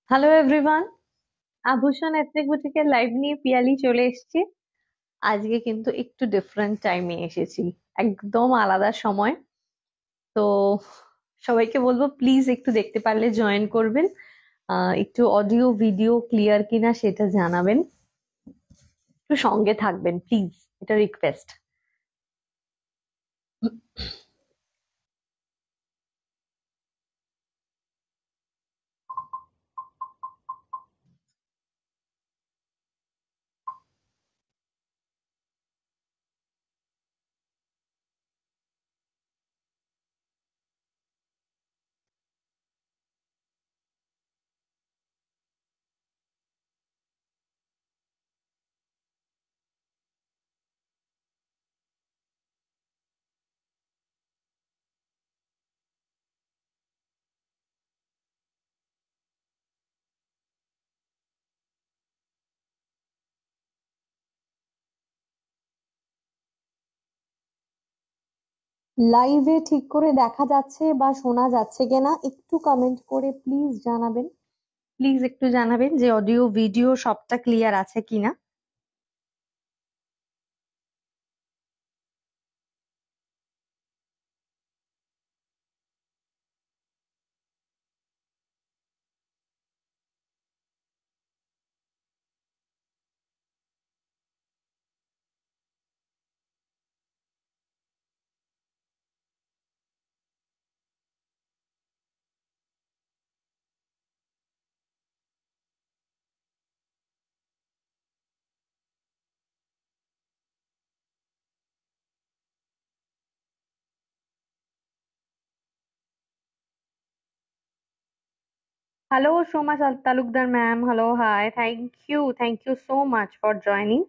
Hello everyone, আভূষণ ethnic বুটিকের live নিয়ে পিয়ালি চলে এসেছি। আজকে কিন্তু একটু ডিফারেন্ট টাইমে এসেছি, একদম আলাদা সময়। তো সবাইকে বলবো প্লিজ একটু দেখতে পারলে জয়েন করবেন। একটু অডিও ভিডিও ক্লিয়ার কিনা সেটা জানাবেন, একটু সঙ্গে থাকবেন প্লিজ, এটা রিকোয়েস্ট। লাইভে ঠিক করে দেখা যাচ্ছে বা শোনা যাচ্ছে কিনা একটু কমেন্ট করে প্লিজ জানাবেন। প্লিজ একটু জানাবেন যে অডিও ভিডিও সবটা ক্লিয়ার আছে কিনা। Hello, Shoma Talukdar ma'am. Hello, hi. Thank you so much for joining.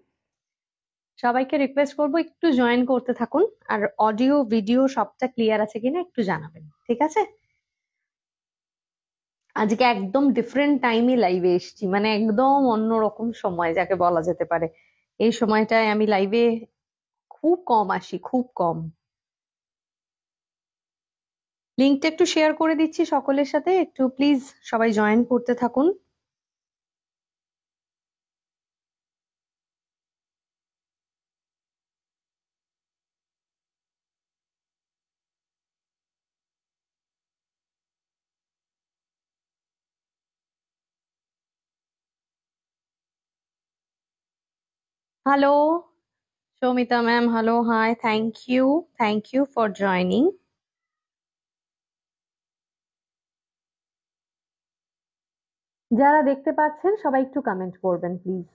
সবাইকে রিকোয়েস্ট করবো একটু জয়েন করতে থাকুন, আর অডিও ভিডিও সবটা ক্লিয়ার আছে কিনা একটু জানাবেন, ঠিক আছে? আজকে একদম ডিফারেন্ট টাইমে লাইভে এসেছি, মানে একদম অন্যরকম সময় যাকে বলা যেতে পারে। এই সময়টায় আমি লাইভে খুব কম আসি, খুব কম। লিঙ্কটা একটু শেয়ার করে দিচ্ছি সকলের সাথে, একটু প্লিজ সবাই জয়েন করতে থাকুন। Hello Soumita ma'am, hello, hi, thank you for joining. যারা দেখতে পাচ্ছেন সবাই একটু কমেন্ট করবেন প্লিজ।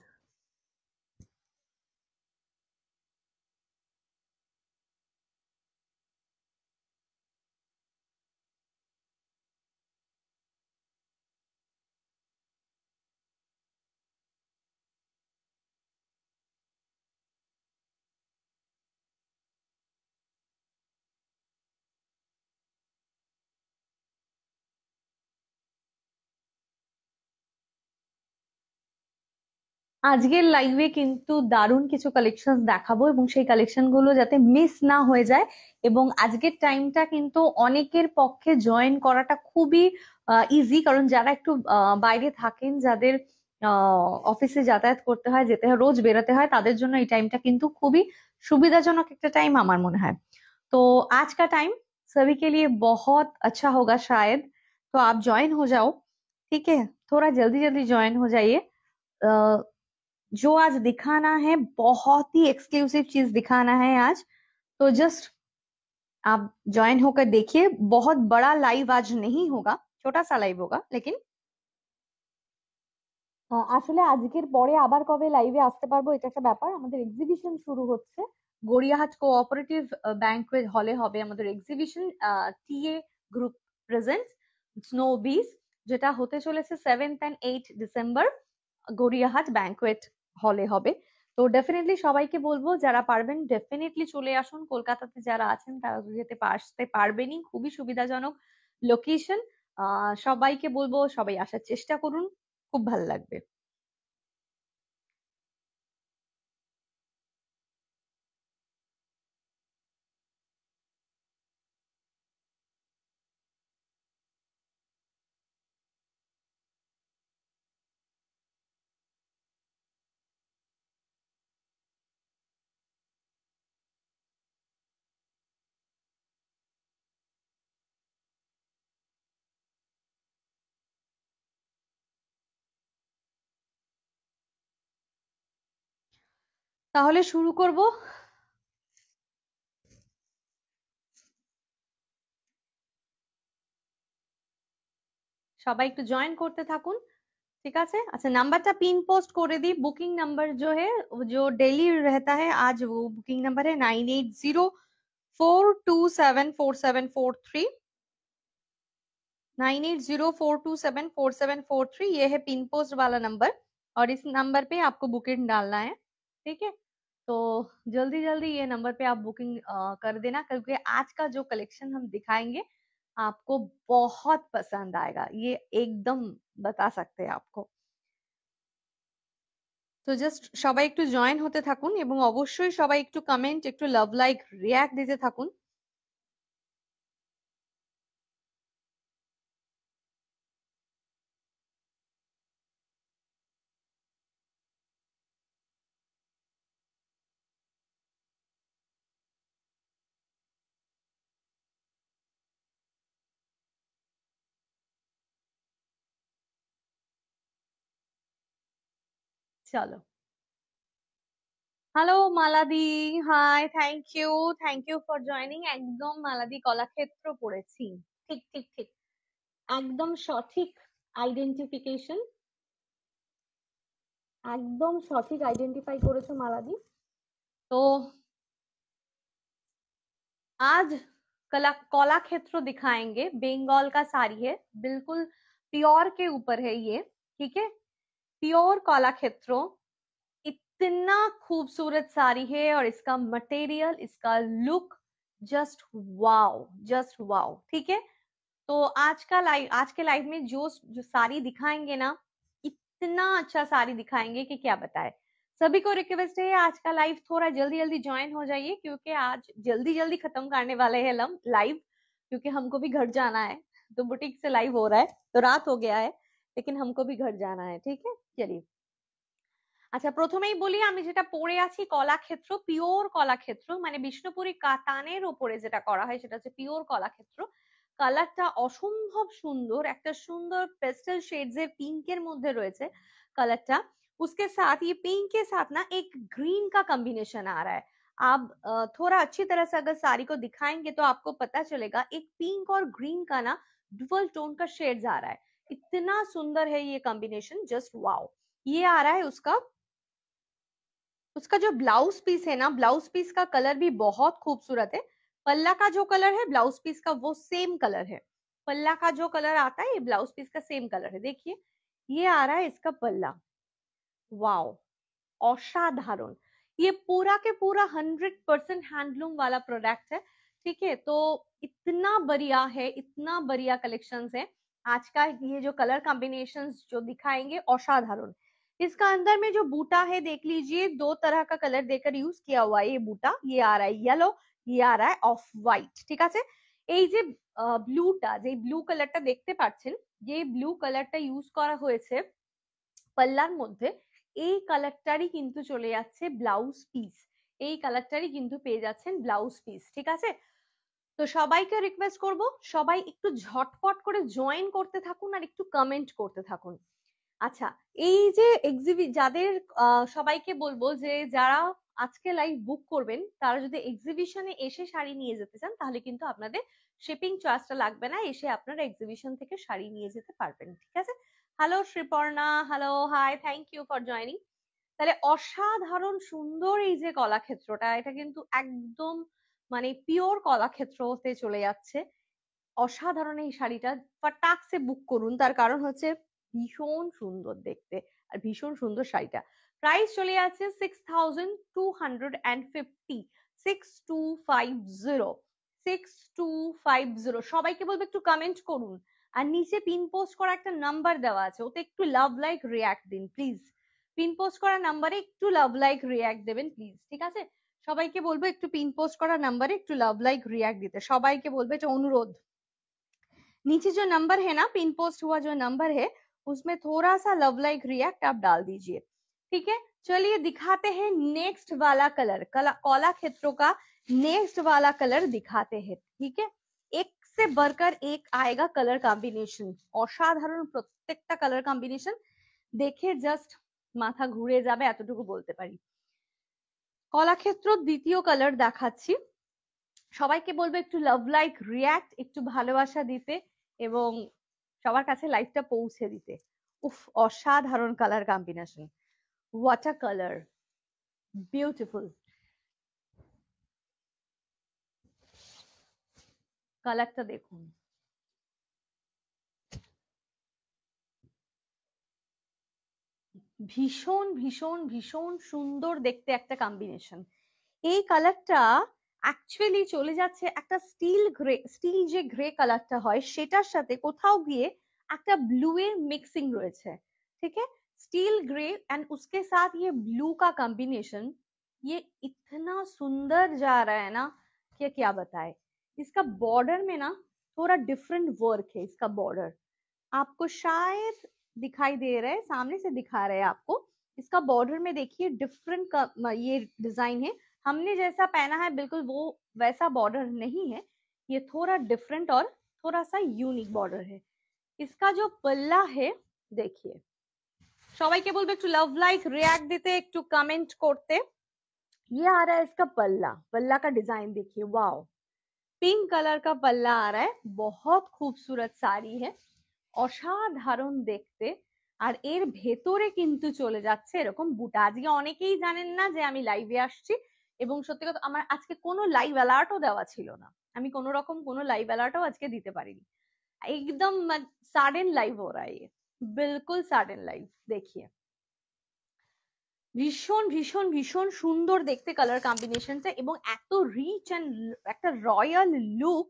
আজকের লাইভে কিন্তু দারুণ কিছু কালেকশন দেখাবো, এবং সেই কালেকশন গুলো যাতে মিস না হয়ে যায়। এবং আজকের টাইমটা কিন্তু অনেকের পক্ষে জয়েন করাটা খুবই ইজি, কারণ যারা একটু বাইরে থাকেন, যাদের অফিসে যাতায়াত করতে হয়, যেতে হয়, রোজ বেরোতে হয়, তাদের জন্য এই টাইমটা কিন্তু খুবই সুविधाजनक একটা टाइम আমার মনে হয়। तो आज का टाइम सभी के लिए बहुत अच्छा होगा शायद। तो आप ज्वाइन हो जाओ, ठीक है? थोड़ा जल्दी जल्दी ज्वाइन हो जाइए। जो आज दिखाना है बहुत ही एक्सक्लूसिव चीज दिखाना है आज। तो जस्ट आप ज्वाइन होकर देखिए, बहुत बड़ा लाइव आज नहीं होगा, छोटा सा लाइव होगा, लेकिन আসলে আজকের পরে আবার কবে লাইভে আসতে পারবো এটা একটা ব্যাপার। আমাদের এক্সিবিশন শুরু হচ্ছে, গড়িয়াহাট কোঅপারেটিভ ব্যাংকুয়েট হলে হবে আমাদের exhibition, TA group present Snow Beach, যেটা হতে চলেছে 7th and 8th December, Gariahat banquet হলে হবে। তো ডেফিনেটলি সবাইকে বলবো যারা পারবেন ডেফিনেটলি চলে আসুন। কলকাতাতে যারা আছেন তারা তো আসতে পারবেনই, খুবই সুবিধাজনক লোকেশন। সবাইকে বলবো সবাই আসার চেষ্টা করুন, খুব ভালো লাগবে। তাহলে শুরু করব। সবাই একটু জয়েন করতে থাকুন, ঠিক আছে। अच्छा नंबरটা पिन पोस्ट করে दी। बुकिंग नंबर जो है, जो डेली रहता है, आज वो बुकिंग नंबर है 9804274743। 9804274743 ये है पिन पोस्ट वाला नंबर, और इस नंबर पे आपको बुकिंग डालना है, ठीक है। तो जल्दी जल्दी ये नंबर पे आप बुकिंग कर देना, क्योंकि आज का जो कलेक्शन हम दिखाएंगे आपको बहुत पसंद आएगा, ये एकदम बता सकते हैं आपको। তো জাস্ট সবাই একটু জয়েন হতে থাকুন, এবং অবশ্যই সবাই একটু কমেন্ট, একটু লাভ, লাইক, রিয়াক্ট দিতে থাকুন। চলো, hello Maladi, hi, thank you for joining. একদম মালাদি কলাক্ষেত্র পড়েছি। ঠিক ঠিক ঠিক, একদম সঠিক আইডেন্টিফিকেশন, একদম সঠিক আইডেন্টিফাই করেছো মালাদি। तो आज कला क्षेत्र दिखाएंगे। बंगाल का साड़ी है, बिल्कुल प्योर के ऊपर है ये, ठीक है। प्योर कला क्षेत्र, इतना खूबसूरत साड़ी है, और इसका मटेरियल, इसका लुक, जस्ट वाओ, ठीक है। तो आज के लाइव में जो जो साड़ी दिखाएंगे ना, इतना अच्छा साड़ी दिखाएंगे कि क्या बताए। सभी को रिक्वेस्ट है आज का लाइव थोड़ा जल्दी जल्दी ज्वाइन हो जाइए, क्योंकि आज जल्दी जल्दी खत्म करने वाले हैं हम लाइव, क्योंकि हमको भी घर जाना है। तो बुटीक से लाइव हो रहा है, तो रात हो गया है, लेकिन हमको भी घर जाना है, ठीक है। चलिए, আচ্ছা প্রথমেই বলি, আমি যেটা পরে আছি কলাক্ষেত্র, পিওর কলাক্ষেত্র, মানে বিষ্ণুপুরি কাতানের উপরে যেটা করা হয় সেটা হচ্ছে পিওর কলাক্ষেত্র। কালারটা অসম্ভব সুন্দর, একটা সুন্দর পেস্টেল শেডস এর পিঙ্কের মধ্যে রয়েছে कलरটা। उसके साथ ये पिंक के साथ ना एक ग्रीन का कॉम्बिनेशन आ रहा है। आप थोड़ा अच्छी तरह से अगर साड़ी को दिखाएंगे तो आपको पता चलेगा, एक पिंक और ग्रीन का ना डुअल टोन का शेड्स आ रहा है। इतना सुंदर है ये कॉम्बिनेशन, जस्ट वाओ। ये आ रहा है उसका उसका जो ब्लाउज पीस है ना, ब्लाउज पीस का कलर भी बहुत खूबसूरत है। पल्ला का जो कलर है ब्लाउज पीस का, वो सेम कलर है। पल्ला का जो कलर आता है ये ब्लाउज पीस का सेम कलर है। देखिए, ये आ रहा है इसका पल्ला। वाओ, असाधारण। ये पूरा के पूरा 100% हैंडलूम वाला प्रोडक्ट है, ठीक है। तो इतना बढ़िया है, इतना बढ़िया कलेक्शंस है। आज का ये जो कलर कॉम्बिनेशंस जो दिखाएंगे, असाधारण। इसका अंदर में जो बूटा है देख लीजिए, दो तरह का कलर देकर यूज किया हुआ है ये बूटा। ये आ रहा है येलो, ये आ रहा है ऑफ व्हाइट, ठीक আছে। এই যে ব্লুটা, যে ব্লু কালারটা দেখতে পাচ্ছেন, যে ব্লু কালারটা ইউজ করা হয়েছে পাল্লার মধ্যে, এই কালারটারই কিন্তু চলে যাচ্ছে ব্লাউজ পিস। এই কালারটারই কিন্তু পেয়ে যাচ্ছেন ব্লাউজ পিস, ঠিক আছে। তো সবাইকে রিকোয়েস্ট করব, সবাই একটু ঝটপট করে জয়েন করতে থাকুন আর একটু কমেন্ট করতে থাকুন। আচ্ছা, এই যে যাদের সবাইকে বলবো যে যারা আজকে লাইভ বুক করবেন, তারা যদি এক্সিবিশনে এসে শাড়ি নিয়ে যেতে চান, তাহলে কিন্তু আপনাদের শিপিং চার্জটা লাগবে না, এসে আপনারা এক্সিবিশন থেকে শাড়ি নিয়ে যেতে পারবেন, ঠিক আছে। Hello Sriparna, hello, hi, thank you for joining. তাহলে অসাধারণ সুন্দর এই যে কলাক্ষেত্রটা, এটা কিন্তু একদম মানে পিওর কলাক্ষেত্রতে চলে যাচ্ছে। অসাধারণ এই শাড়িটা, ফটাক সে বুক করুন, তার কারণ হচ্ছে ভীষণ সুন্দর দেখতে আর ভীষণ সুন্দর শাড়িটা। প্রাইস চলে যাচ্ছে 6250, 6250, 6250। সবাইকে বলবো একটু কমেন্ট করুন, আর নিচে পিন পোস্ট করা একটা নাম্বার দেওয়া আছে, ওতে একটু লাভ, লাইক, রিয়াক্ট দিন প্লিজ। পিন পোস্ট করা নাম্বারে একটু লাভ, লাইক, রিয়াক্ট দেবেন প্লিজ, ঠিক আছে। সবাইকে বলবো একটু পিন পোস্ট করা নাম্বারে একটু লাভ, লাইক, রিয়াক্ট দিতে, সবাইকে বলবো, এটা অনুরোধ। नीचे जो नंबर है ना, पिन पोस्ट हुआ जो नंबर है, उसमें थोड़ा सा लव, लाइक, रिएक्ट आप डाल दीजिए, ठीक है। चलिए दिखाते हैं नेक्स्ट वाला कलर, कला क्षेत्रों का नेक्स्ट वाला कलर दिखाते हैं, ठीक है। एक से बढ़कर एक आएगा कलर कॉम्बिनेशन, असाधारण প্রত্যেকটা कलर कॉम्बिनेशन দেখে জাস্ট মাথা ঘুরে যাবে, এতটুকু বলতে পারি। কলাক্ষেত্র দ্বিতীয় কালার দেখাচ্ছি। সবাইকে বলবো একটু লাভ লাইক রিয়াক্ট, একটু ভালোবাসা দিতে এবং সবার কাছে লাইভটা পৌঁছে দিতে। উফ, অসাধারণ colour combination, what a colour, beautiful. কালারটা দেখুন, ভীষণ ভীষণ ভীষণ সুন্দর দেখতে একটা কম্বিনেশন। এই কালারটা অ্যাকচুয়ালি চলে যাচ্ছে একটা স্টিল গ্রে, স্টিল যে গ্রে কালারটা হয় সেটার সাথে কোথাও গিয়ে একটা ব্লू এর मिक्सिंग রয়েছে, ठीक है। स्टील ग्रे एंड उसके साथ ये ब्लू का कॉम्बिनेशन, ये इतना सुंदर जा रहा है ना कि क्या बताए। इसका बॉर्डर में ना थोड़ा डिफरेंट वर्क है, इसका बॉर्डर आपको शायद दिखाई दे रहा है, सामने से दिखा रहे हैं आपको। इसका बॉर्डर में देखिए डिफरेंट का ये डिजाइन है, हमने जैसा पहना है बिल्कुल वो वैसा बॉर्डर नहीं है, ये थोड़ा डिफरेंट और थोड़ा सा यूनिक बॉर्डर है। इसका जो पल्ला है देखिए, সবাইকে বলবো একটু লাভ লাইক রিয়াক্ট দিতে, একটু কমেंट করতে। ये आ रहा है इसका पल्ला, पल्ला का डिजाइन देखिए, वाओ, पिंक कलर का पल्ला आ रहा है, बहुत खूबसूरत साड़ी है, অসাধারণ দেখতে। আর এর ভেতরে কিন্তু চলে যাচ্ছে এরকম বুটা। আজকে অনেকেই জানেন না যে আমি লাইভে আসছি, এবং সত্যি কথা আমার আজকে কোনো লাইভ অ্যালার্টও দেওয়া ছিল না, আমি কোনো রকম কোনো লাইভ অ্যালার্টও আজকে দিতে পারিনি, एकदम सडन लाइव हो रहा है ये, बिल्कुल सडन लाइव। देखिए ভীষণ ভীষণ ভীষণ সুন্দর দেখতে কালার কম্বিনেশনটা, এবং এত রিচ এন্ড একটা রয়্যাল লুক।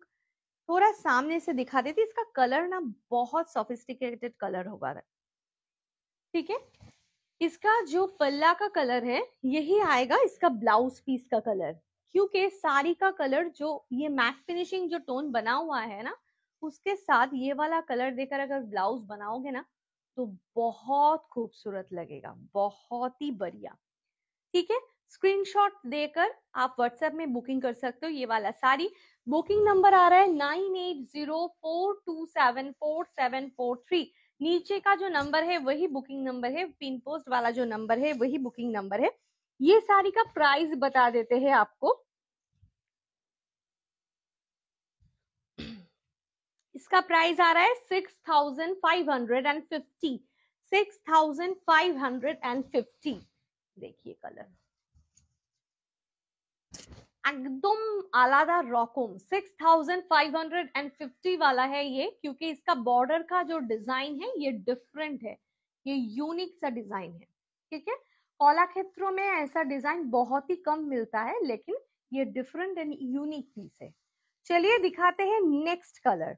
थोड़ा सामने से दिखा देती, इसका कलर ना बहुत सोफिस्टिकेटेड कलर होगा, ठीक है। इसका जो पल्ला का कलर है यही आएगा इसका ब्लाउज पीस का कलर, क्योंकि साड़ी का कलर जो ये मैट फिनिशिंग जो टोन बना हुआ है ना, उसके साथ ये वाला कलर देकर अगर ब्लाउज बनाओगे ना तो बहुत खूबसूरत लगेगा, बहुत ही बढ़िया, ठीक है। स्क्रीनशॉट देकर आप व्हाट्सएप में बुकिंग कर सकते हो ये वाला साड़ी। बुकिंग नंबर आ रहा है 9804274743। नीचे का जो नंबर है वही बुकिंग नंबर है, पिन पोस्ट वाला जो नंबर है वही बुकिंग नंबर है। ये साड़ी का प्राइस बता देते हैं आपको। इसका प्राइस आ रहा है 6550, 6550। देखिए कलर एकदम आलादा रकम, 6550 वाला है ये, क्योंकि इसका बॉर्डर का जो डिजाइन है ये डिफरेंट है, ये यूनिक सा डिजाइन है, ठीक है। कलाक्षेत्रों में ऐसा डिजाइन बहुत ही कम मिलता है, लेकिन ये डिफरेंट एंड यूनिक पीस है। चलिए दिखाते हैं नेक्स्ट कलर।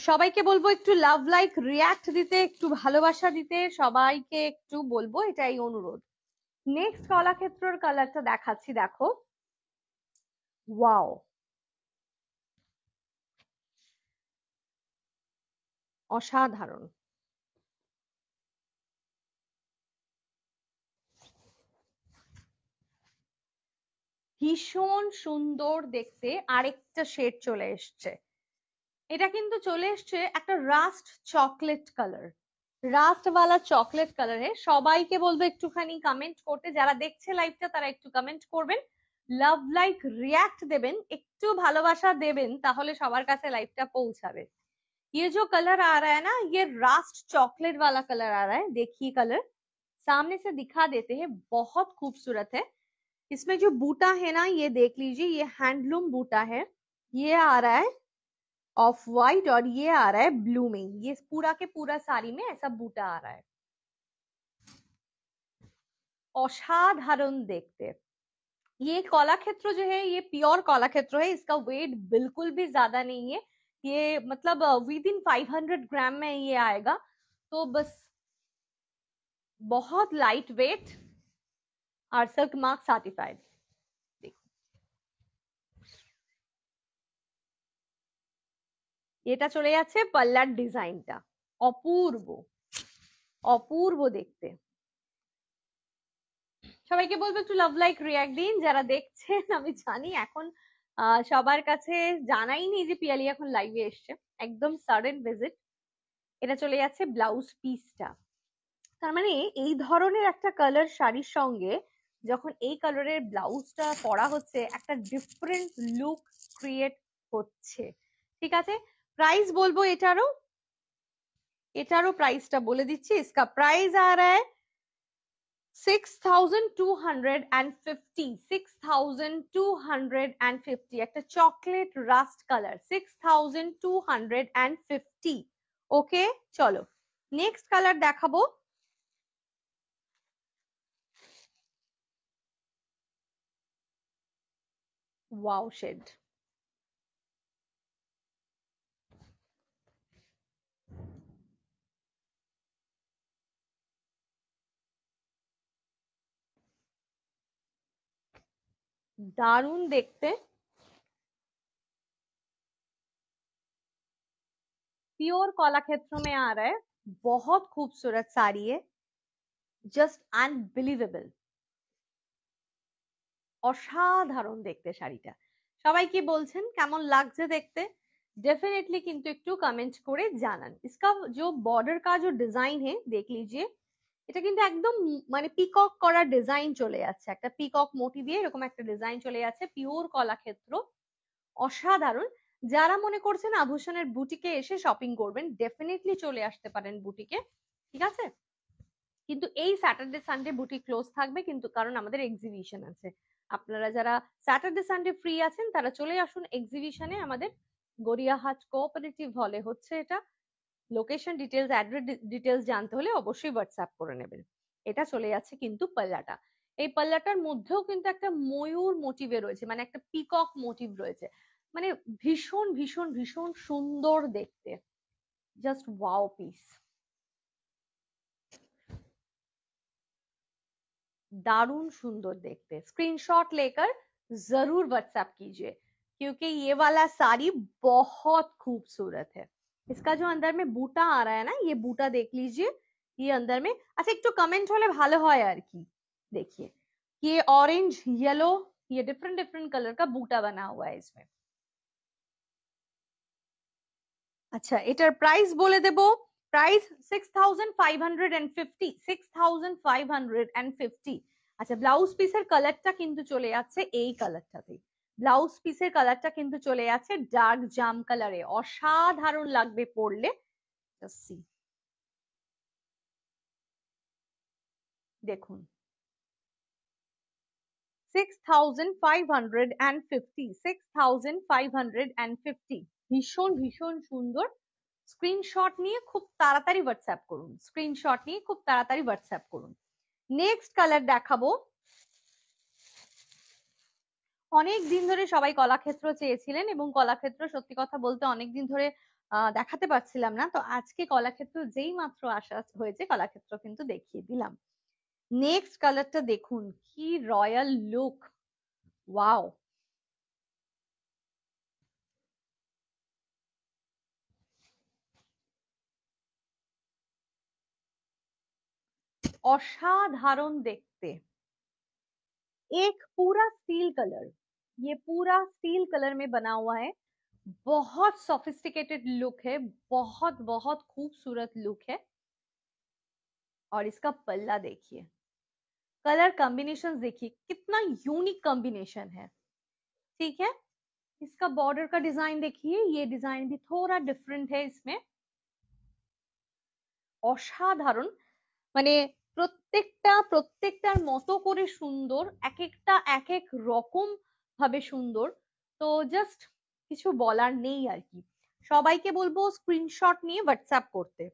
সবাইকে বলবো একটু লাভ লাইক রিয়াক্ট দিতে, একটু ভালোবাসা দিতে, সবাইকে একটু বলবো, এটাই অনুরোধ। নেক্সট কলাক্ষেত্রের কালারটা দেখাচ্ছি, দেখো, ওয়াও, অসাধারণ। ভীষণ সুন্দর দেখতে আরেকটা শেড চলে এসছে, এটা কিন্তু চলে এসছে একটা রাস্ট চকলেট কালার, রাস্ট वाला চকলেট কালার। সবাইকে বলবো একটুখানি কমেন্ট করতে, যারা দেখছে লাইভটা তারা একটু কমেন্ট করবেন, লাভ লাইক রিয়াক্ট দেবেন, একটু ভালোবাসা দেবেন, তাহলে সবার কাছে লাইভটা পৌঁছাবে। ये जो कलर आ रहा है ना, ये रास्ट चॉकलेट वाला कलर आ रहा है, देखिए कलर सामने से दिखा देते हैं, बहुत खूबसूरत है। इसमें जो बूटा है ना, ये देख लीजिए, ये हैंडलूम बूटा है, ये आ रहा है ऑफ वाइट और ये आ रहा है ब्लू में, ये पूरा के पूरा साड़ी में ऐसा बूटा आ रहा है, অসাধারণ দেখতে। ये कलाक्षेत्र जो है ये प्योर कलाक्षेत्र है, इसका वेट बिल्कुल भी ज्यादा नहीं है, ये मतलब विद इन 500 ग्राम में ये आएगा, तो बस बहुत लाइट वेट और सिल्क मार्क सर्टिफाइड। এটা চলে যাচ্ছে পাল্লার ডিজাইনটা, অপূর্ব অপূর্ব দেখতে। সবাইকে বলবো একটু লাভ লাইক রিয়াক্ট দিন যারা দেখছেন। আমি জানি এখন সবার কাছে জানাই নেই যে পিয়ালি এখন লাইভে এসছে, একদম সাডেন ভিজিট। এটা চলে যাচ্ছে ব্লাউজ পিসটা, তার মানে এই ধরনের একটা কালার শাড়ির সঙ্গে যখন এই কালারের ব্লাউজটা পরা হচ্ছে একটা ডিফারেন্ট লুক ক্রিয়েট হচ্ছে। ঠিক আছে, প্রাইস বলবো এটারও প্রাইসটা বলে দিচ্ছি। इसका प्राइस आ रहा है 6250, 6250 একটা চকলেট রাস্ট কালার, 6250। ওকে, চলো নেক্সট কালার দেখাবো। ওয়াও শেড, दारुण देखते, प्योर कलाक्षेत्र में आ रहा है, बहुत खूबसूरत साड़ी है, जस्ट अनबिलीवेबल, অসাধারণ দেখতে শাড়িটা। সবাই কি বলছেন কেমন লাগছে দেখতে? डेफिनेटली কিন্তু একটু কমেন্ট করে জানান। इसका जो बॉर्डर का जो डिजाइन है देख लीजिए, এটা কিন্তু একদম মানে পিকক করা ডিজাইন চলে যাচ্ছে, একটা পিকক মোটি দিয়ে এরকম একটা ডিজাইন চলে যাচ্ছে, পিওর কলাক্ষেত্র, অসাধারণ। যারা মনে করছেন আভূষণের বুটিকে এসে শপিং করবেন, ডেফিনেটলি চলে আসতে পারেন বুটিকে, ঠিক আছে। কিন্তু এই স্যাটারডে সানডে বুটিক ক্লোজ থাকবে, কিন্তু কারণ আমাদের এক্সিবিশন আছে। আপনারা যারা স্যাটারডে সানডে ফ্রি আছেন তারা চলে আসুন এক্সিবিশনে, আমাদের গড়িয়াহাট কোঅপারেটিভ হলে হচ্ছে এটা। লোকেশন ডিটেলস, অ্যাড্রেস ডিটেলস জানতে হলে অবশ্যই হোয়াটসঅ্যাপ করে নেবেন। এটা চলে যাচ্ছে কিন্তু পাল্লাটা, এই পাল্লাটার মধ্যেও কিন্তু একটা ময়ূর মোটিভে রয়েছে, মানে একটা পিকক মোটিভ রয়েছে, মানে ভীষণ ভীষণ ভীষণ সুন্দর দেখতে, জাস্ট ওয়াও পিস, दारुण सुंदर देखते। स्क्रीनशॉट लेकर जरूर व्हाट्सएप कीजिए, क्योंकि ये वाला साड़ी बहुत खूबसूरत है। इसका जो अंदर में बूटा आ रहा है ना, ये बूटा देख लीजिए, ये अंदर में, अच्छा एक तो कमेंट होले ভালো হয় আর কি। देखिए ये ऑरेंज येलो, ये डिफरेंट डिफरेंट कलर का बूटा बना हुआ है इसमें। अच्छा এটার প্রাইস বলে দেব, প্রাইস 6550, 6550। আচ্ছা ব্লাউজ পিসের কালারটা কিন্তু চলে যাচ্ছে এই কালারটাতে, ব্লাউজ পিসের কালারটা কিন্তু চলে যাচ্ছে ডার্ক জাম কালারে, অসাধারণ লাগবে পরলে। দেখুন 6550, 6550, ভীষণ ভীষণ সুন্দর। স্ক্রিনশট নিয়ে খুব তাড়াতাড়ি হোয়াটসঅ্যাপ করুন, স্ক্রিনশট নিয়ে খুব তাড়াতাড়ি হোয়াটসঅ্যাপ করুন। নেক্সট কালার দেখাবো। অনেক দিন ধরে সবাই কলাক্ষেত্র চেয়েছিলেন, এবং কলাক্ষেত্র সত্যি কথা বলতে অনেকদিন ধরে দেখাতে পারছিলাম না, তো আজকে কলাক্ষেত্র যেই মাত্র আসা হয়েছে কলাক্ষেত্র কিন্তু দেখিয়ে দিলাম। নেক্সট কালারটা দেখুন, কি রয়্যাল লুক, ওয়াও, असाधारण देखते। एक पूरा स्टील कलर, ये पूरा स्टील कलर में बना हुआ है, बहुत सोफिस्टिकेटेड लुक है, बहुत बहुत खूबसूरत लुक है। और इसका पल्ला देखिए, कलर कॉम्बिनेशन देखिए कितना यूनिक कॉम्बिनेशन है, ठीक है। इसका बॉर्डर का डिजाइन देखिए, ये डिजाइन भी थोड़ा डिफरेंट है इसमें, অসাধারণ, মানে প্রত্যেকটার মতো করে সুন্দর, এক একটা এক এক রকম ভাবে সুন্দর, তো জাস্ট কিছু বলার নেই আর কি। সবাইকে বলবো স্ক্রিনশট নিয়ে হোয়াটসঅ্যাপ করতে,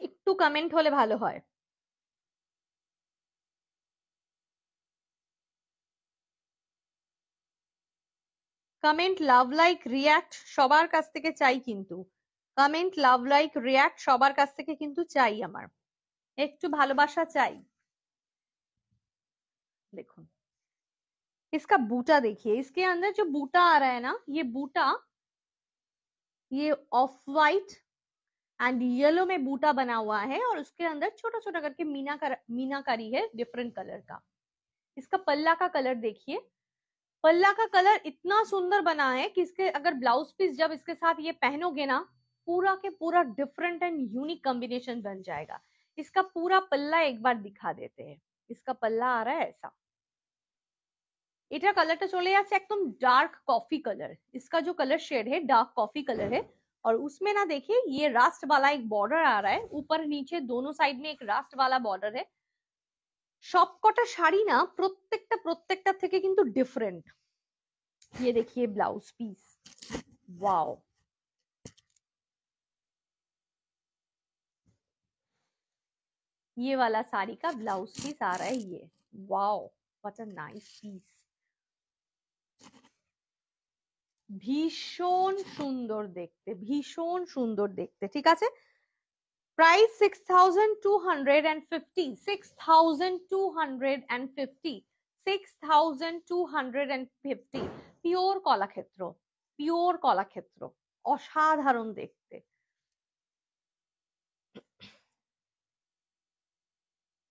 একটু কমেন্ট হলে ভালো হয়। কমেন্ট, লাভ, লাইক, রিয়াক্ট সবার কাছ থেকে চাই কিন্তু, কমেন্ট, লাভ, লাইক, রিয়াক্ট সবার কাছ থেকে কিন্তু চাই, আমার একটু ভালোবাসা চাই। দেখুন इसका बूटा देखिए, इसके अंदर जो बूटा आ रहा है ना, ये बूटा, ये ऑफ वाइट एंड येलो में बूटा बना हुआ है, और उसके अंदर छोटा छोटा करके मीनाकारी है डिफरेंट कलर का। इसका पल्ला का कलर देखिए, पल्ला का कलर इतना सुंदर बना है कि इसके अगर ब्लाउज पीस जब इसके साथ ये पहनोगे ना, पूरा के पूरा डिफरेंट एंड यूनिक कॉम्बिनेशन बन जाएगा। इसका पूरा पल्ला एक बार दिखा देते हैं, इसका पल्ला आ रहा है ऐसा। এটা কালারটা চলে যাচ্ছে एकदम डार्क कॉफी कलर। इसका जो कलर शेड है डार्क कॉफी कलर है और उसमें ना देखिए ये रास्ट वाला एक बॉर्डर आ रहा है, ऊपर नीचे दोनों साइड में एक रास्ट वाला बॉर्डर है। সবকটা শাড়ি না প্রত্যেকটা থেকে কিন্তু ডিফারেন্ট। ये देखिए ब्लाउज पीस, वाओ। ये वाला साड़ी का ब्लाउज पीस आ रहा है ये, wow what a nice piece. ভীষণ সুন্দর দেখতে, ভীষণ সুন্দর দেখতে, ঠিক আছে। Price 6250, 6250, 6250, pure Kalakshetra, pure Kalakshetra, অসাধারণ দেখতে।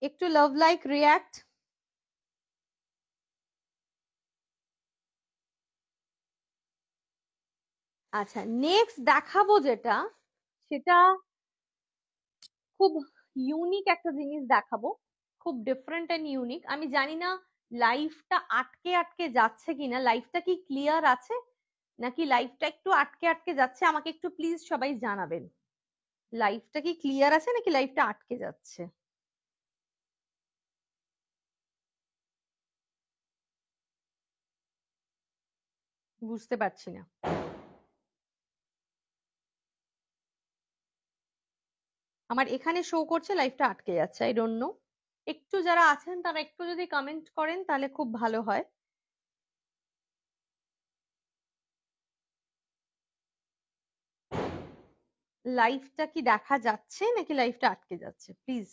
একটু লাভ লাইক রিয়াক্ট। আচ্ছা নেক্সট দেখাবো যেটা, সেটা খুব ইউনিক একটা জিনিস দেখাবো, খুব ডিফারেন্ট এন্ড ইউনিক। আমি জানি না লাইফটা আটকে আটকে যাচ্ছে কিনা, লাইফটা কি ক্লিয়ার আছে নাকি লাইফটা একটু আটকে আটকে যাচ্ছে, আমাকে একটু প্লিজ সবাই জানাবেন। লাইফটা কি ক্লিয়ার আছে নাকি লাইফটা আটকে যাচ্ছে? বুঝতে পারছি না। আমার এখানে শো করছে লাইফটা আটকে যাচ্ছে, আই ডোন্ট নো। একটু যারা আছেন তারা একটু যদি কমেন্ট করেন তাহলে খুব ভালো হয়। লাইফটা কি দেখা যাচ্ছে নাকি লাইফটা আটকে যাচ্ছে প্লিজ।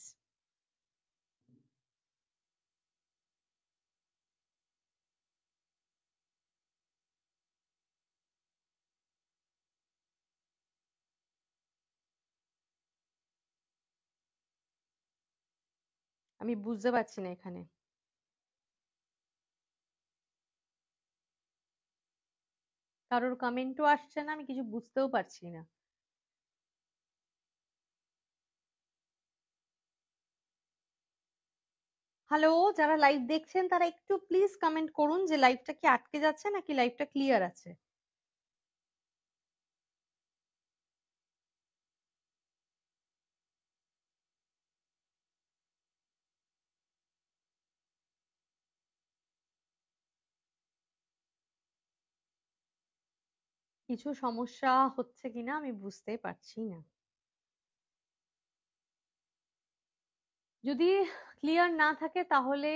আমি বুঝতে পারছি না এখানে। কারোর কমেন্টও আসছে না, আমি কিছু বুঝতেও পারছি না। হ্যালো, যারা লাইভ দেখছেন তারা একটু প্লিজ কমেন্ট করুন যে লাইভটা কি আটকে যাচ্ছে নাকি লাইভটা ক্লিয়ার আছে। কিছু সমস্যা হচ্ছে কিনা আমি বুঝতে পারছি না। যদি ক্লিয়ার না থাকে তাহলে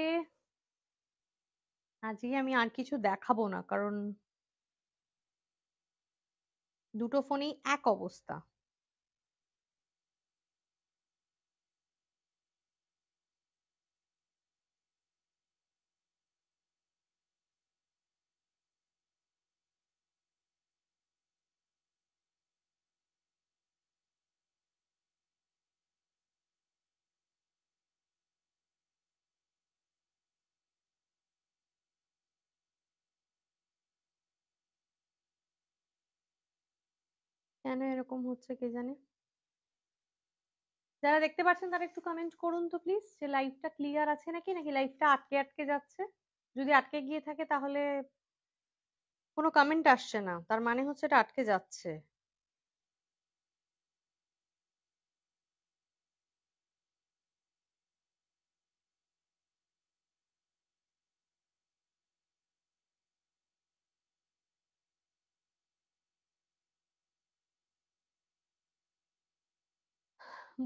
আজকে আমি আর কিছু দেখাবো না, কারণ দুটো ফোনেই এক অবস্থা। কেন এরকম হচ্ছে কে জানে। যারা দেখতে পাচ্ছেন তারা একটু কমেন্ট করুন তো প্লিজ যে লাইভটা ক্লিয়ার আছে নাকি নাকি লাইভটা আটকে আটকে যাচ্ছে। যদি আটকে গিয়ে থাকে তাহলে কোনো কমেন্ট আসছে না, তার মানে হচ্ছে এটা আটকে যাচ্ছে।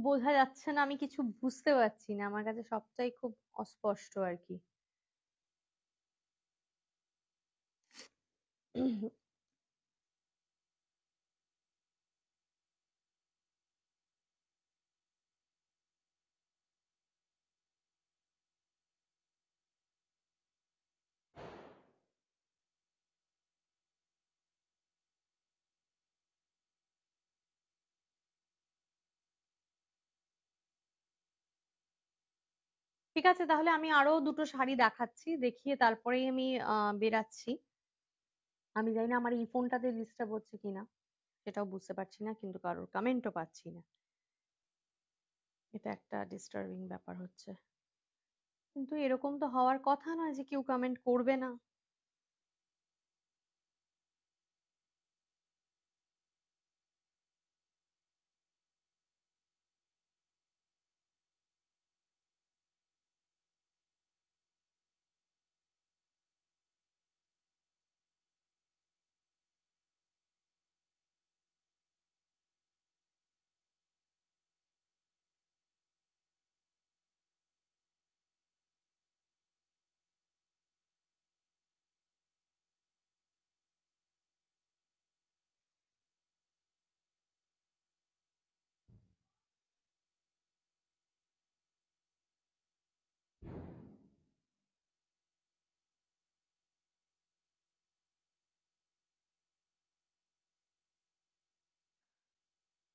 বোঝা যাচ্ছে না, আমি কিছু বুঝতে পারছি না, আমার কাছে সবটাই খুব অস্পষ্ট আর কি। ঠিক আছে, তাহলে আমি আরো দুটো শাড়ি দেখাচ্ছি, দেখিয়ে তারপরেই আমি বেরাচ্ছি। আমি জানি না আমার এই ফোনটাতে ডিস্টার্ব হচ্ছে কিনা, সেটাও বুঝতে পারছি না, কিন্তু কারোর কমেন্টও পাচ্ছি না। এটা একটা ডিস্টার্বিং ব্যাপার হচ্ছে। কিন্তু এরকম তো হওয়ার কথা নয় যে কেউ কমেন্ট করবে না।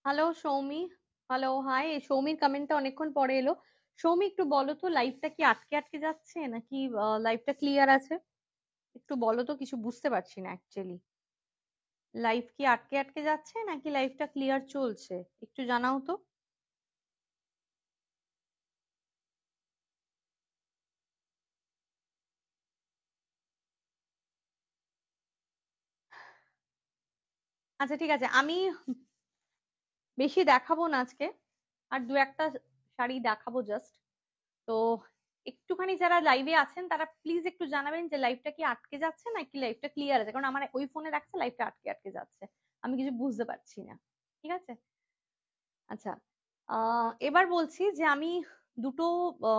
Hello Soumi, hello hi. সৌমির কমেন্টটা অনেকক্ষণ পরে এলো। সৌমি একটু বলো তো, লাইভটা কি আটকে আটকে যাচ্ছে নাকি লাইভটা ক্লিয়ার আছে? একটু বলো তো, কিছু বুঝতে পারছি না অ্যাকচুয়ালি। লাইভ কি আটকে আটকে যাচ্ছে নাকি লাইভটা ক্লিয়ার চলছে? একটু জানাও তো। আচ্ছা ঠিক আছে, আমি বেশি দেখাবো না আজকে, আর দু একটা শাড়ি দেখাবো জাস্ট। তো একটুখানি যারা লাইভে আছেন তারা প্লিজ একটু জানাবেন যে লাইভটা কি আটকে যাচ্ছে নাকি লাইভটা ক্লিয়ার আছে, কারণ আমার ওই ফোনে দেখাচ্ছে লাইভটা আটকে আটকে যাচ্ছে, আমি কিছু বুঝতে পারছি না। ঠিক আছে। আচ্ছা, এবার বলছি যে আমি দুটো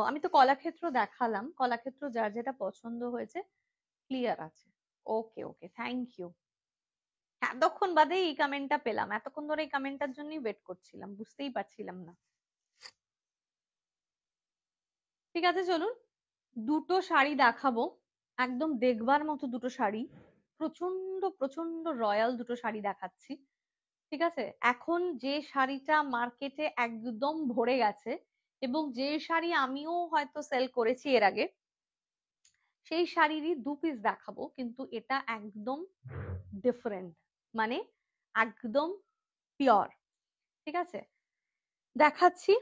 আমি তো কলাক্ষেত্র দেখালাম, কলাক্ষেত্র যার যেটা পছন্দ হয়েছে ক্লিয়ার আছে। ওকে ওকে, থ্যাংক ইউ। এতক্ষণ বাদে এই কমেন্টটা পেলাম, এতক্ষণ ধরে এই কমেন্টটার জন্যই ওয়েট করছিলাম, বুঝতেই পারছিলাম না। ঠিক আছে, চলুন দুটো শাড়ি দেখাবো, একদম দেখবার মতো দুটো শাড়ি, প্রচন্ড প্রচন্ড রয়্যাল দুটো শাড়ি দেখাচ্ছি। ঠিক আছে। এখন যে শাড়িটা মার্কেটে একদম ভরে গেছে এবং যে শাড়ি আমিও হয়তো সেল করেছি এর আগে, সেই শাড়িরই দু পিস দেখাবো, কিন্তু এটা একদম ডিফারেন্ট, মানে একদম পিওর। ঠিক আছে, দেখাচ্ছি।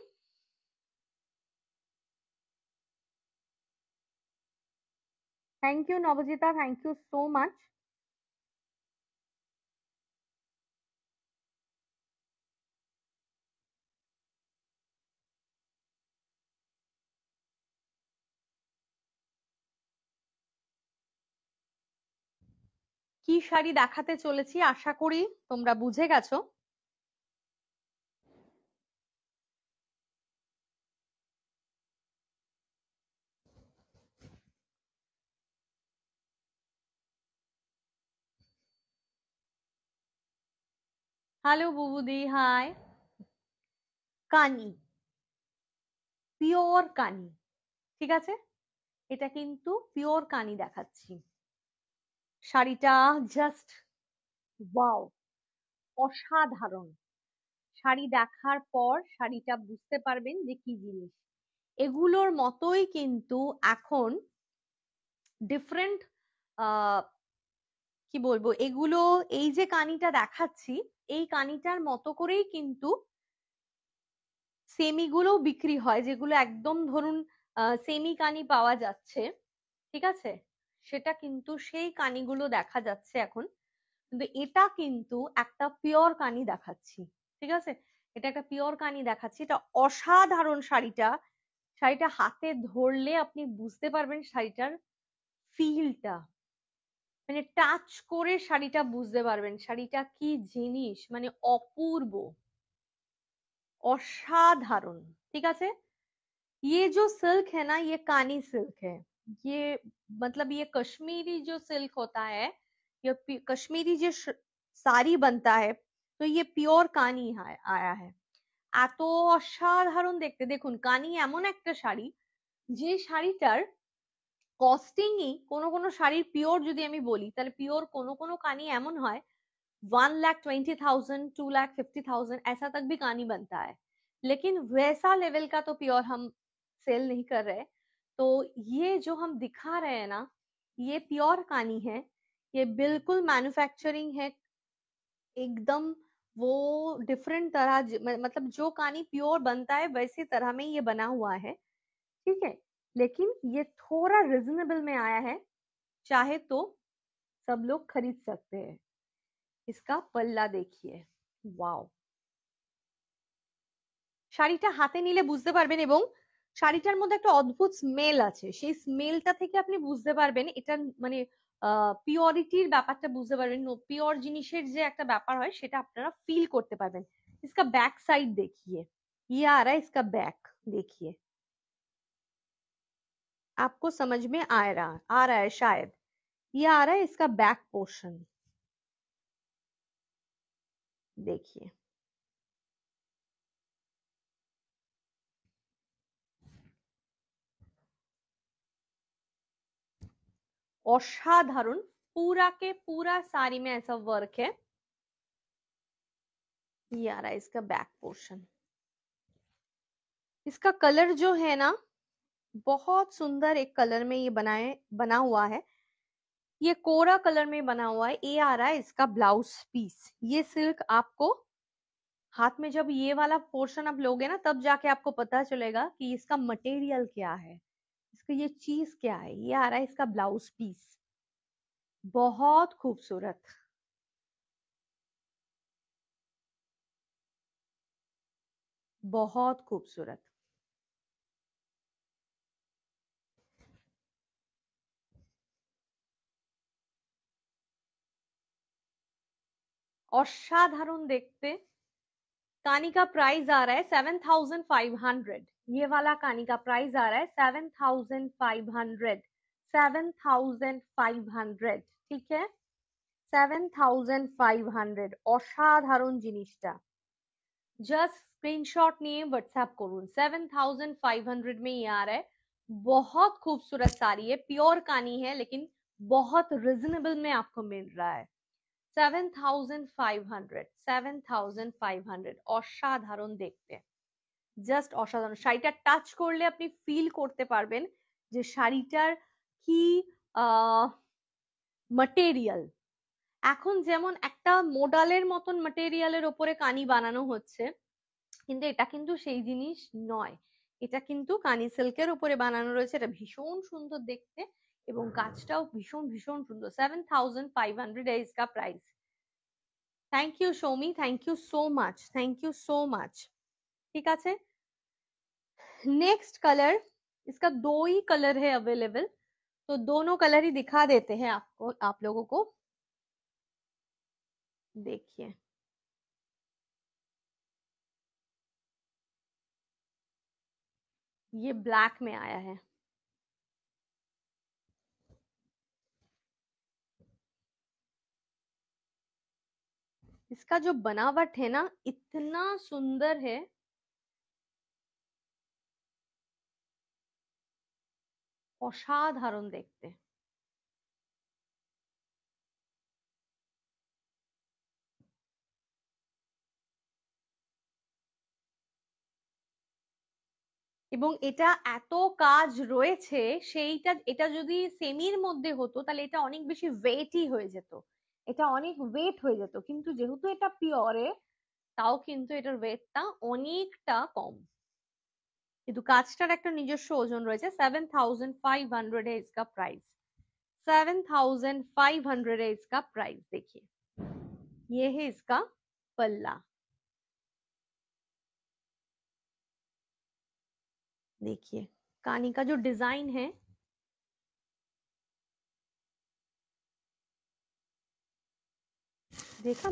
Thank you Nabajita, thank you so much. কি শাড়ি দেখাতে চলেছি আশা করি তোমরা বুঝে গেছো। Hello Bubudi, hi. Kani, pure Kani. ঠিক আছে, এটা কিন্তু পিওর কানি দেখাচ্ছি। শাড়িটা জাস্ট ওয়াও, অসাধারণ। শাড়ি দেখার পর শাড়িটা বুঝতে পারবেন যে কি জিনিস। এগুলোর মতোই কিন্তু এখন ডিফারেন্ট, কি বলবো, এগুলো, এই যে কানিটা দেখাচ্ছি এই কানিটার মতো করেই কিন্তু সেমি গুলো বিক্রি হয়, যেগুলো একদম ধরুন সেমি কানি পাওয়া যাচ্ছে। ঠিক আছে, সেটা কিন্তু সেই কানিগুলো দেখা যাচ্ছে এখন, কিন্তু এটা কিন্তু একটা পিওর কানি দেখাচ্ছি। ঠিক আছে, এটা একটা পিওর কানি দেখাচ্ছি। এটা অসাধারণ শাড়িটা। শাড়িটা হাতে ধরলে আপনি বুঝতে পারবেন শাড়িটার ফিলটা, মানে টাচ করে শাড়িটা বুঝতে পারবেন শাড়িটা কি জিনিস, মানে অপূর্ব, অসাধারণ। ঠিক আছে, ये जो सिल्क है ना, ये कानी सिल्क है। ये मतलब ये कश्मीरी जो सिल्क होता है, ये कश्मीरी जो साड़ी बनता है, तो ये পিওর কানি আয়া है। এত অসাধারণ দেখতে। দেখুন, কানি এমন একটা শাড়ি, যে শাড়িটার কস্টিংই, কোনো কোনো শাড়ির পিওর যদি আমি বলি তাহলে পিওর কোনো কোনো কানি এমন হয় 1,20,000, 2,50,000 ऐसा तक भी कहानी बनता है, लेकिन वैसा लेवल का तो प्योर हम सेल नहीं कर रहे। तो ये जो हम दिखा रहे हैं ना, ये प्योर कहानी है। ये बिल्कुल मैन्युफैक्चरिंग है एकदम, वो डिफरेंट तरह, मतलब जो कहानी प्योर बनता है वैसी तरह में ये बना हुआ है। ठीक है, लेकिन ये थोड़ा रिजनेबल में आया है, चाहे तो सब लोग खरीद सकते हैं। इसका पल्ला देखिए, ওয়াও, শাড়িটা হাতে নিলে বুঝতে পারবেন এবং শাড়িটার মধ্যে একটা অদ্ভুত স্মেল আছে, সেই স্মেলটা থেকে আপনি বুঝতে পারবেন এটা মানে পিওরিটির ব্যাপারটা বুঝতে পারবেন, পিওর জিনিসের যে একটা ব্যাপার হয় সেটা আপনারা ফিল করতে পারবেন। इसका बैक साइड देखिए, ये आ रहा है इसका बैक, देखिए आपको समझ में आ रहा है शायद, ये आ रहा है इसका बैक पोर्शन, देखिए असाधारण, पूरा के पूरा साड़ी में ऐसा वर्क है। ये आ रहा है इसका बैक पोर्शन। इसका कलर जो है ना बहुत सुंदर एक कलर में ये बना हुआ है, ये कोरा कलर में बना हुआ है। ये आ रहा है इसका ब्लाउज पीस। ये सिल्क आपको हाथ में जब ये वाला पोर्शन आप लोगे ना तब जाके आपको पता चलेगा कि इसका मटेरियल क्या है, इसका ये चीज क्या है। ये आ रहा है इसका ब्लाउज पीस, बहुत खूबसूरत, बहुत खूबसूरत। असाधारण देखते। कानी का प्राइस आ रहा है 7,500, ये वाला कानी का प्राइस आ रहा है 7,500, 7,500, ठीक है 7,500। অসাধারণ জিনিসটা, জাস্ট স্ক্রিনশট নিয়ে व्हाट्सएप করুন। 7,500 में ये आ रहा है, बहुत खूबसूरत साड़ी है, प्योर कानी है लेकिन बहुत रिजनेबल में आपको मिल रहा है। 7,500, 7,500, অসাধারণ দেখতে, জাস্ট অসাধারণ। শাড়িটা টাচ করলে আপনি ফিল করতে পারবেন যে শাড়িটার কি ম্যাটেরিয়াল। এখন যেমন একটা মোডালের মতন ম্যাটেরিয়ালের উপরে কানি বানানো হচ্ছে, কিন্তু এটা কিন্তু সেই জিনিস নয়, এটা কিন্তু কানি সিল্কের উপরে বানানো রয়েছে। এটা ভীষণ সুন্দর দেখতে এবং কাজটাও ভীষণ ভীষণ সুন্দর। 7,500 है इसका price. Thank you शोमी, thank you so much, thank you so much. ठीक है, नेक्स्ट कलर, इसका दो ही कलर है अवेलेबल, तो दोनों कलर ही दिखा देते हैं आपको, आप लोगों को। देखिए ये ब्लैक में आया है, इसका जो बनावट है ना इतना सुंदर है, অসাধারণ দেখতে। এবং এটা এত কাজ রয়েছে, সেইটা এটা যদি সেমির মধ্যে হতো তাহলে এটা অনেক বেশি ওয়েটই হয়ে যেত, এটা অনেক ওয়েট হয়ে যেত, কিন্তু যেহেতু এটা পিওরে তাও কিন্তু এটার ওয়েটটা অনেকটা কম, কিন্তু কাজটার একটা নিজস্ব ওজন রয়েছে। 7,500 है इसका प्राइस, 7,500 है इसका प्राइस। देखिए ये है इसका पल्ला, देखिए कानी का जो डिजाइन है, देखा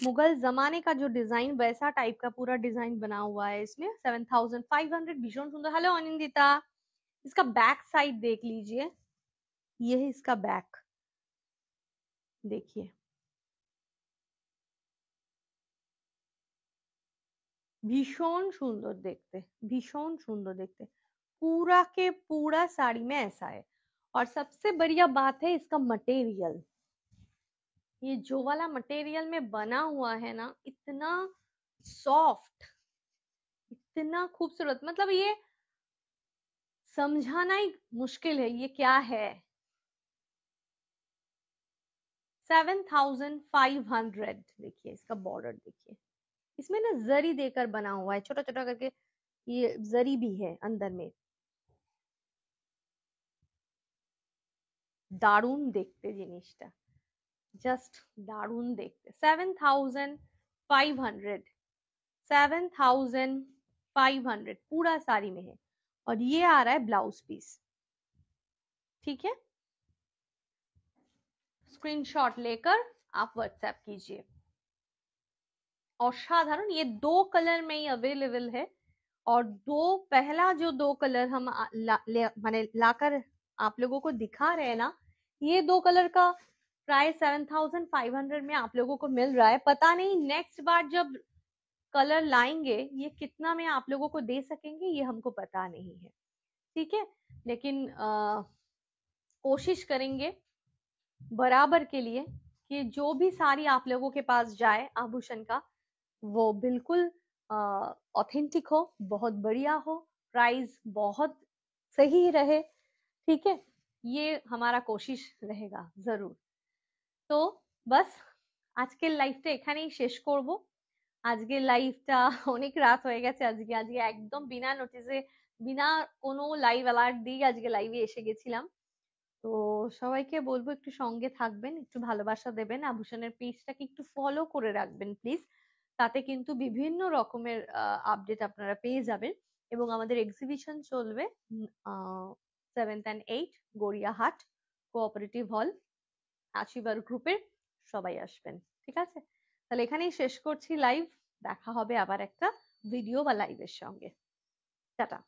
मुगल जमाने का जो डिजाइन वैसा टाइप का पूरा डिजाइन बना हुआ है इसमें। 7,500, भीषण सुंदर। हेलो अनिंदिता, इसका बैक साइड देख लीजिए, ये है इसका बैक, देखिए भीषण सुंदर देखते, भीषण सुंदर देखते, पूरा के पूरा साड़ी में ऐसा है। और सबसे बढ़िया बात है इसका मटेरियल, ये जो वाला मटेरियल में बना हुआ है ना इतना सॉफ्ट, इतना खूबसूरत, मतलब ये समझाना ही मुश्किल है ये क्या है। 7,500, देखिए इसका बॉर्डर देखिए, इसमें ना जरी देकर बना हुआ है छोटा छोटा करके, ये जरी भी है अंदर में, দারুণ দেখতে জিনিসটা, জাস্ট দারুণ দেখতে। 7,500, 7,500 पूरा साड़ी में है। और ये आ रहा है ब्लाउज पीस, ठीक है। स्क्रीनशॉट लेकर आप व्हाट्सएप कीजिए। असाधारण, ये 2 कलर में ही अवेलेबल है। और पहला जो 2 कलर हम माने लाकर आप लोगों को दिखा रहे हैं ना, ये 2 कलर का प्राइस 7,500 में आप लोगों को मिल रहा है। पता नहीं नेक्स्ट बार जब कलर लाएंगे ये कितना में आप लोगों को दे सकेंगे, ये हमको पता नहीं है, ठीक है। लेकिन कोशिश करेंगे बराबर के लिए कि जो भी साड़ी आप लोगों के पास जाए आभूषण का, वो बिल्कुल ऑथेंटिक हो, बहुत बढ़िया हो, प्राइस बहुत सही रहे, ठीक है। ये हमारा कोशिश रहेगा जरूर। তো বাস আজকের লাইভটা এখানেই শেষ করব। আজকের লাইভটা অনেক রাত হয়ে গেছে, আজকে একদম বিনা নোটিসে, বিনা কোনো লাইভ অ্যালার্ট দিয়ে আজকে লাইভে এসে গেছিলাম। তো সবাইকে বলবো একটু সঙ্গে থাকবেন, একটু ভালোবাসা দেবেন, আভূষণের পেজটাকে একটু ফলো করে রাখবেন প্লিজ। তাতে কিন্তু বিভিন্ন রকমের আপডেট আপনারা পেয়ে যাবেন। এবং আমাদের এক্সিবিশন চলবে 7th and 8th Gariahat cooperative হল, আশীর্বাদ গ্রুপের সবাই আসবেন, ঠিক আছে। তাহলে এখানেই শেষ করছি লাইভ, দেখা হবে আবার একটা ভিডিও বা লাইভের সঙ্গে। টাটা।